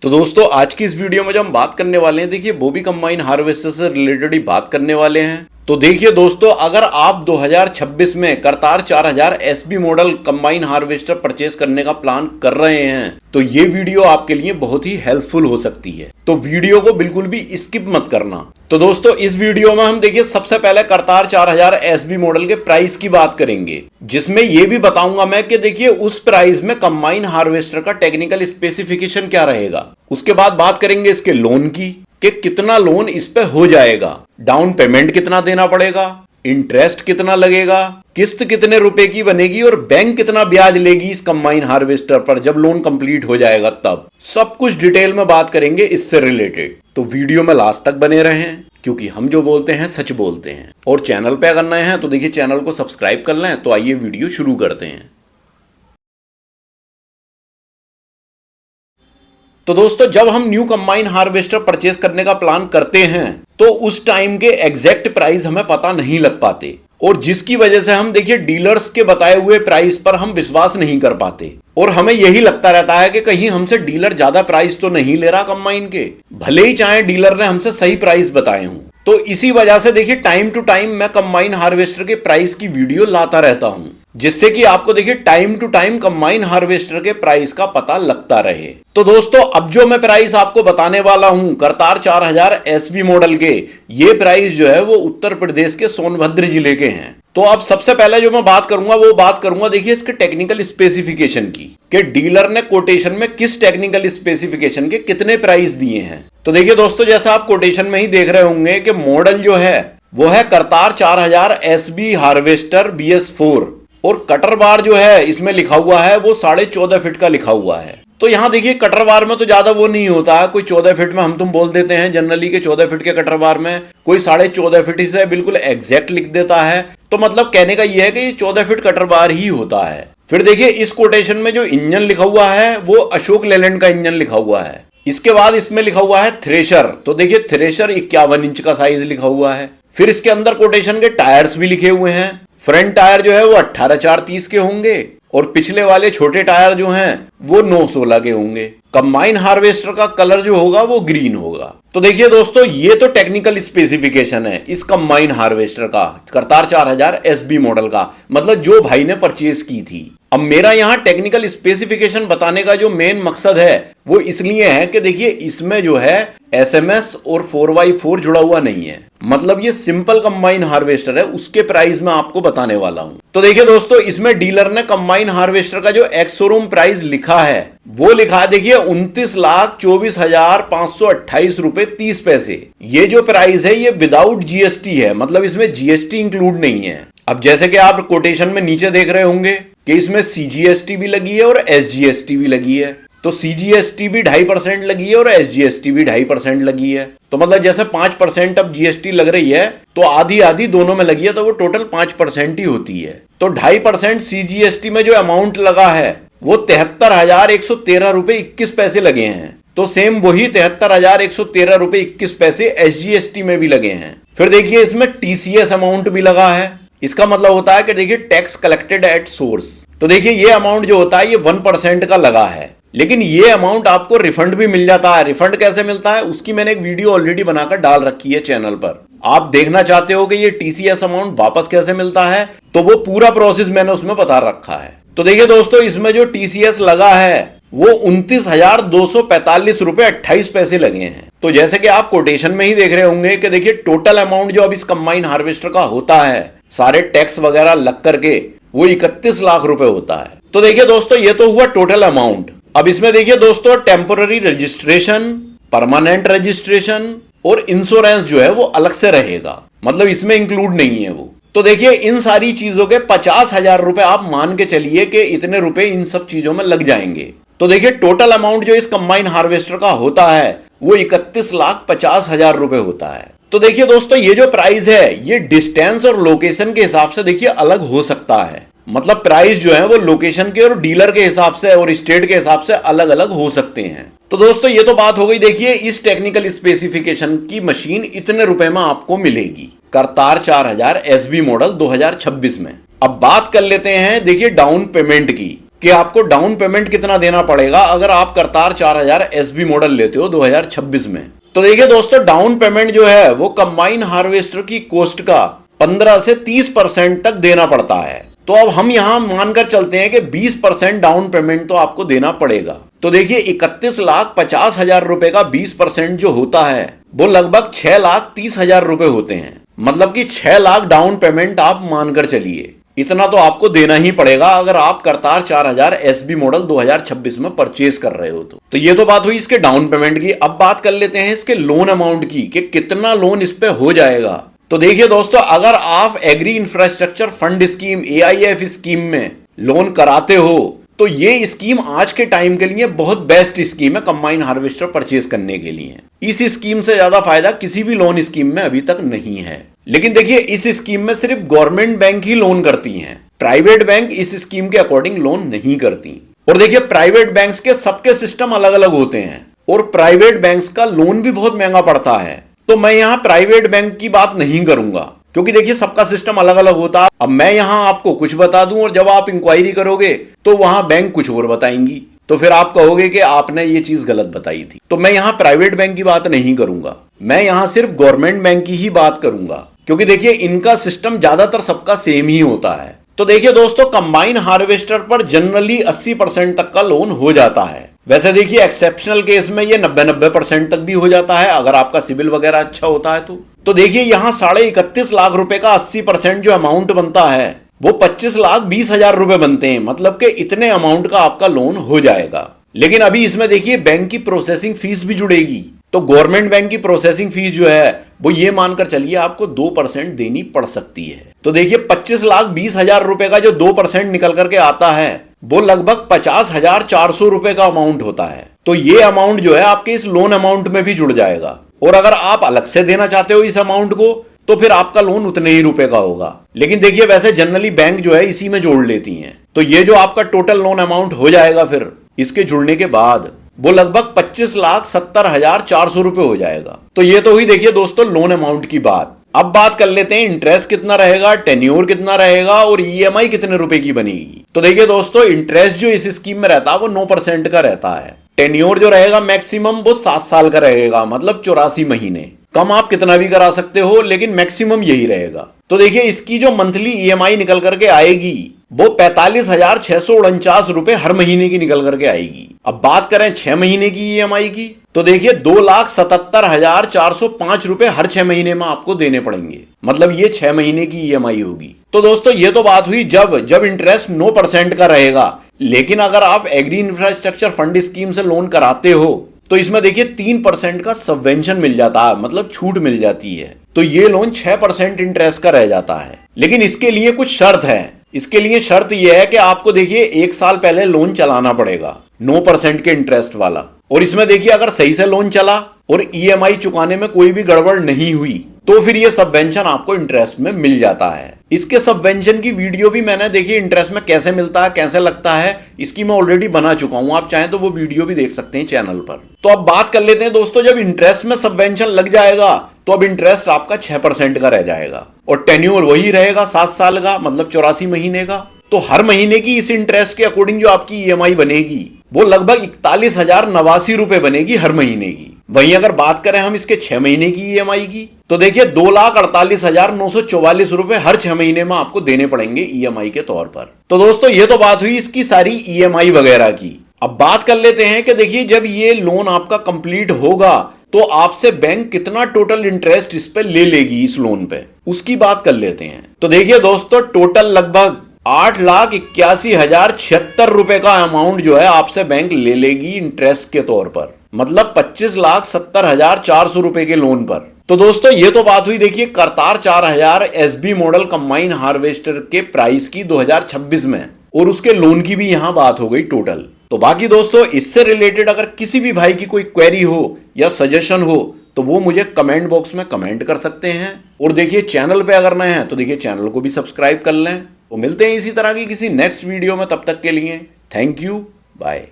तो दोस्तों आज की इस वीडियो में जो हम बात करने वाले हैं, देखिए वो भी कंबाइन हार्वेस्टर से रिलेटेड ही बात करने वाले हैं। तो देखिए दोस्तों, अगर आप 2026 में Kartar 4000 SB model combine harvester purchase करने का प्लान कर रहे हैं तो ये वीडियो आपके लिए बहुत ही हेल्पफुल हो सकती है। तो वीडियो को बिल्कुल भी स्किप मत करना। तो दोस्तों इस वीडियो में हम देखिए सबसे पहले करतार 4000 एसबी मॉडल के प्राइस की बात करेंगे, जिसमें ये भी बताऊंगा मैं कि देखिए उस प्राइस में कंबाइन हार्वेस्टर का टेक्निकल स्पेसिफिकेशन क्या रहेगा। उसके बाद बात करेंगे इसके लोन की कि कितना लोन इस पे हो जाएगा, डाउन पेमेंट कितना देना पड़ेगा, इंटरेस्ट कितना लगेगा, किस्त कितने रुपए की बनेगी और बैंक कितना ब्याज लेगी इस कंबाइन हार्वेस्टर पर जब लोन कंप्लीट हो जाएगा। तब सब कुछ डिटेल में बात करेंगे इससे रिलेटेड। तो वीडियो में लास्ट तक बने रहें, क्योंकि हम जो बोलते हैं सच बोलते हैं। और चैनल पे अगर नए हैं तो देखिए चैनल को सब्सक्राइब कर लें। तो आइए वीडियो शुरू करते हैं। तो दोस्तों जब हम न्यू कंबाइन हार्वेस्टर परचेस करने का प्लान करते हैं तो उस टाइम के एग्जैक्ट प्राइस हमें पता नहीं लग पाते, और जिसकी वजह से हम देखिए डीलर्स के बताए हुए प्राइस पर हम विश्वास नहीं कर पाते, और हमें यही लगता रहता है कि कहीं हमसे डीलर ज्यादा प्राइस तो नहीं ले रहा कंबाइन के, भले ही चाहे डीलर ने हमसे सही प्राइस बताए हों। तो इसी वजह से देखिए टाइम टू टाइम मैं कंबाइन हार्वेस्टर के प्राइस की वीडियो लाता रहता हूं, जिससे कि आपको देखिए time to time combine harvester के प्राइस का पता लगता रहे। तो दोस्तों अब जो मैं प्राइस आपको बताने वाला हूं करतार 4000 एसबी मॉडल के, ये प्राइस जो है वो उत्तर प्रदेश के सोनभद्र जिले के हैं। तो अब सबसे पहले जो मैं बात करूंगा वो बात करूंगा देखिए इसके टेक्निकल स्पेसिफिकेशन की, कि डीलर ने कोटेशन में किस टेक्निकल स्पेसिफिकेशन के कितने प्राइस दिए हैं। तो देखिए दोस्तों जैसा आप कोटेशन में ही देख रहे होंगे कि मॉडल जो है वो है करतार 4000 एसबी हार्वेस्टर BS4, और कटर बार जो है इसमें लिखा हुआ है वो 14.5 फीट का लिखा हुआ है। तो यहां देखिए कटर बार में तो ज्यादा वो नहीं होता है, कोई 14 फीट में हम तुम बोल देते हैं जनरली के 14 फीट के कटर बार में, कोई 14.5 फीट से बिल्कुल एग्जैक्ट लिख देता है। तो मतलब कहने का ये है कि ये 14 फीट कटर बार ही होता है। फिर देखिए इस कोटेशन में जो इंजन लिखा हुआ है वो अशोक लेलैंड का इंजन लिखा हुआ है। इसके बाद इसमें लिखा हुआ है थ्रेशर, तो देखिए थ्रेशर 51 इंच का साइज लिखा हुआ है। फिर इसके अंदर कोटेशन के टायर्स भी लिखे हुए हैं। फ्रंट टायर जो है वो 18/430 के होंगे, और पिछले वाले छोटे टायर जो हैं वो 9/16 के होंगे। कंबाइन हार्वेस्टर का कलर जो होगा वो ग्रीन होगा। तो देखिए दोस्तों ये तो टेक्निकल स्पेसिफिकेशन है इस कंबाइन हार्वेस्टर का, करतार 4000 एसबी मॉडल का, मतलब जो भाई ने परचेज की थी। अब मेरा यहां टेक्निकल स्पेसिफिकेशन बताने का जो मेन मकसद है वो इसलिए है कि देखिए इसमें जो है SMS और 4x4 जुड़ा हुआ नहीं है, मतलब ये सिंपल कंबाइन हार्वेस्टर है, उसके प्राइस में आपको बताने वाला हूं। तो देखिए दोस्तों इसमें डीलर ने कंबाइन हार्वेस्टर का जो एक्स शोरूम प्राइस लिखा है वो लिखा है देखिए 29,24,528 रुपए 30 पैसे। ये जो प्राइस है ये विदाउट GST है, मतलब इसमें GST इंक्लूड नहीं है। अब जैसे कि आप कोटेशन में नीचे देख रहे होंगे कि इसमें CGST भी लगी है और SGST भी लगी है। तो CGST भी 2.5% लगी है और SGST भी 2.5% लगी है। तो मतलब जैसे 5% अब GST लग रही है तो आधी आधी दोनों में लगी है, तो वो टोटल 5% ही होती है। तो 2.5% CGST में जो अमाउंट लगा है वो 73,113 रुपए 21 पैसे लगे हैं। तो सेम वही 73,113 रुपए 21 पैसे SGST में भी लगे हैं। फिर देखिए इसमें TCS अमाउंट भी लगा है। इसका मतलब होता है कि देखिए टैक्स कलेक्टेड एट सोर्स। तो देखिए ये अमाउंट जो होता है ये 1% का लगा है, लेकिन ये अमाउंट आपको रिफंड भी मिल जाता है। रिफंड कैसे मिलता है उसकी मैंने एक वीडियो ऑलरेडी बनाकर डाल रखी है चैनल पर। आप देखना चाहते हो कि ये TCS अमाउंट वापस कैसे मिलता है तो वो पूरा प्रोसेस मैंने उसमें बता रखा है। तो देखिए दोस्तों इसमें जो TCS लगा है वो 29,245 रुपए 28 पैसे लगे हैं। तो जैसे कि आप कोटेशन में ही देख रहे होंगे कि देखिए टोटल अमाउंट जो अब इस कंबाइन हार्वेस्टर का होता है सारे टैक्स वगैरह लग करके वो 31 लाख रुपए होता है। तो देखिए दोस्तों ये तो हुआ टोटल अमाउंट। अब इसमें देखिए दोस्तों टेम्पोररी रजिस्ट्रेशन, परमानेंट रजिस्ट्रेशन और इंश्योरेंस जो है वो अलग से रहेगा, मतलब इसमें इंक्लूड नहीं है वो। तो देखिए इन सारी चीजों के 50,000 रुपए आप मान के चलिए कि इतने रुपए इन सब चीजों में लग जाएंगे। तो देखिए टोटल अमाउंट जो इस कंबाइन हार्वेस्टर का होता है वो 31,50,000 रुपए होता है। तो देखिए दोस्तों ये जो प्राइस है ये डिस्टेंस और लोकेशन के हिसाब से देखिए अलग हो सकता है, मतलब प्राइस जो है वो लोकेशन के और डीलर के हिसाब से और स्टेट के हिसाब से अलग अलग हो सकते हैं। तो दोस्तों ये तो बात हो गई देखिए इस टेक्निकल स्पेसिफिकेशन की मशीन इतने रुपए में आपको मिलेगी करतार 4000 एसबी मॉडल 2026 में। अब बात कर लेते हैं देखिए डाउन पेमेंट की। कि आपको डाउन पेमेंट कितना देना पड़ेगा अगर आप करतार 4000 एसबी मॉडल लेते हो 2026 में। तो देखिए दोस्तों, डाउन पेमेंट जो है वो कंबाइन हार्वेस्टर की कॉस्ट का 15 से 30% तक देना पड़ता है। तो अब हम यहां मानकर चलते हैं कि 20% डाउन पेमेंट तो आपको देना पड़ेगा। तो देखिए 31,50,000 रुपए का 20% जो होता है वो लगभग 6,30,000 रुपए होते हैं। मतलब कि 6 लाख डाउन पेमेंट आप मानकर चलिए, इतना तो आपको देना ही पड़ेगा अगर आप करतार 4000 एसबी मॉडल 2026 में परचेज कर रहे हो। तो ये तो बात हुई इसके डाउन पेमेंट की। अब बात कर लेते हैं इसके लोन अमाउंट की कि कितना लोन इस पे हो जाएगा। तो देखिए दोस्तों, अगर आप agri infrastructure fund scheme AIF scheme में लोन कराते हो तो ये स्कीम आज के टाइम के लिए बहुत बेस्ट स्कीम है कंबाइन हार्वेस्टर परचेज करने के लिए। इस स्कीम से ज्यादा फायदा किसी भी लोन स्कीम में अभी तक नहीं है। लेकिन देखिए इस स्कीम में सिर्फ गवर्नमेंट बैंक ही लोन करती हैं, प्राइवेट बैंक इस स्कीम के अकॉर्डिंग लोन नहीं करती। और देखिए प्राइवेट बैंक्स के सबके सिस्टम अलग अलग होते हैं और प्राइवेट बैंक्स का लोन भी बहुत महंगा पड़ता है। तो मैं यहाँ प्राइवेट बैंक की बात नहीं करूंगा क्योंकि देखिए सबका सिस्टम अलग अलग होता है। अब मैं यहाँ आपको कुछ बता दूं और जब आप इंक्वायरी करोगे तो वहां बैंक कुछ और बताएंगी, तो फिर आप कहोगे कि आपने ये चीज गलत बताई थी। तो मैं यहाँ प्राइवेट बैंक की बात नहीं करूंगा, मैं यहाँ सिर्फ गवर्नमेंट बैंक की ही बात करूंगा क्योंकि देखिए इनका सिस्टम ज्यादातर सबका सेम ही होता है। तो देखिए दोस्तों, कंबाइन हार्वेस्टर पर जनरली 80% तक का लोन हो जाता है। वैसे देखिए एक्सेप्शनल केस में ये 90% तक भी हो जाता है अगर आपका सिविल वगैरह अच्छा होता है तो देखिए यहाँ 31.5 लाख रुपए का 80% जो अमाउंट बनता है वो 25,20,000 रुपए बनते हैं। मतलब कि इतने अमाउंट का आपका लोन हो जाएगा। लेकिन अभी इसमें देखिए बैंक की प्रोसेसिंग फीस भी जुड़ेगी। तो गवर्नमेंट बैंक की प्रोसेसिंग फीस जो है वो ये मानकर चलिए आपको 2% देनी पड़ सकती है। तो देखिए 25,20,000 रुपए का जो 2% निकल करके आता है वो लगभग 50,400 रुपए का अमाउंट होता है। तो ये अमाउंट जो है आपके इस लोन अमाउंट में भी जुड़ जाएगा। और अगर आप अलग से देना चाहते हो इस अमाउंट को तो फिर आपका लोन उतने ही रुपए का होगा। लेकिन देखिए वैसे जनरली बैंक जो है इसी में जोड़ लेती हैं। तो ये जो आपका टोटल लोन अमाउंट हो जाएगा फिर इसके जुड़ने के बाद वो लगभग 25,70,400 रुपए हो जाएगा। तो ये तो हुई देखिए दोस्तों लोन अमाउंट की बात। अब बात कर लेते हैं इंटरेस्ट कितना रहेगा, टेन्योर कितना रहेगा और EMI कितने रुपए की बनेगी। तो देखिए दोस्तों, इंटरेस्ट जो इस स्कीम में रहता है वो 9% का रहता है। टेन्योर जो रहेगा मैक्सिमम वो 7 साल का रहेगा, मतलब 84 महीने। कम आप कितना भी करा सकते हो लेकिन मैक्सिमम यही रहेगा। तो देखिए इसकी जो मंथली EMI निकल करके आएगी वो 45,649 रुपए हर महीने की निकल करके आएगी। अब बात करें 6 महीने की EMI की तो देखिए 2,77,405 रुपए हर 6 महीने में आपको देने पड़ेंगे। मतलब ये 6 महीने की EMI होगी। तो दोस्तों ये तो बात हुई जब इंटरेस्ट 9% का रहेगा। लेकिन अगर आप एग्री इंफ्रास्ट्रक्चर फंड स्कीम से लोन कराते हो तो इसमें देखिए 3% का सबवेंशन मिल जाता है, मतलब छूट मिल जाती है। तो ये लोन 6% इंटरेस्ट का रह जाता है। लेकिन इसके लिए कुछ शर्त है। इसके लिए शर्त यह है कि आपको देखिए 1 साल पहले लोन चलाना पड़ेगा 9% के इंटरेस्ट वाला। और इसमें देखिए अगर सही से लोन चला और EMI चुकाने में कोई भी गड़बड़ नहीं हुई तो फिर ये सबवेंशन आपको इंटरेस्ट में मिल जाता है। इसके सबवेंशन की वीडियो भी मैंने देखिए इंटरेस्ट में कैसे मिलता है, कैसे लगता है, इसकी मैं ऑलरेडी बना चुका हूं। आप चाहें तो वो वीडियो भी देख सकते हैं चैनल पर। तो अब बात कर लेते हैं दोस्तों, जब इंटरेस्ट में सबवेंशन लग जाएगा तो अब इंटरेस्ट आपका 6% का रह जाएगा और टेन्योर वही रहेगा 7 साल का, मतलब 84 महीने का। तो हर महीने की इस इंटरेस्ट के अकॉर्डिंग जो आपकी EMI बनेगी वो लगभग 41,089 रुपए बनेगी हर महीने की। वहीं अगर बात करें हम इसके 6 महीने की EMI की तो देखिए 2,48,944 रुपए हर 6 महीने में आपको देने पड़ेंगे EMI के तौर पर। तो दोस्तों ये तो बात हुई इसकी सारी EMI वगैरह की। अब बात कर लेते हैं कि देखिए जब ये लोन आपका कंप्लीट होगा तो आपसे बैंक कितना टोटल इंटरेस्ट इस पे ले लेगी इस लोन पे, उसकी बात कर लेते हैं। तो देखिए दोस्तों टोटल लगभग 8,81,076 रुपए का अमाउंट जो है आपसे बैंक ले लेगी इंटरेस्ट के तौर पर, मतलब 25,70,400 रुपए के लोन पर। तो दोस्तों ये तो बात हुई देखिए Kartar 4000 SB model combine harvester के प्राइस की 2026 में, और उसके लोन की भी यहां बात हो गई टोटल। तो बाकी दोस्तों इससे रिलेटेड अगर किसी भी भाई की कोई क्वेरी हो या सजेशन हो तो वो मुझे कमेंट बॉक्स में कमेंट कर सकते हैं। और देखिए चैनल पे अगर नए हैं तो देखिए चैनल को भी सब्सक्राइब कर लें। तो मिलते हैं इसी तरह की किसी नेक्स्ट वीडियो में, तब तक के लिए थैंक यू, बाय।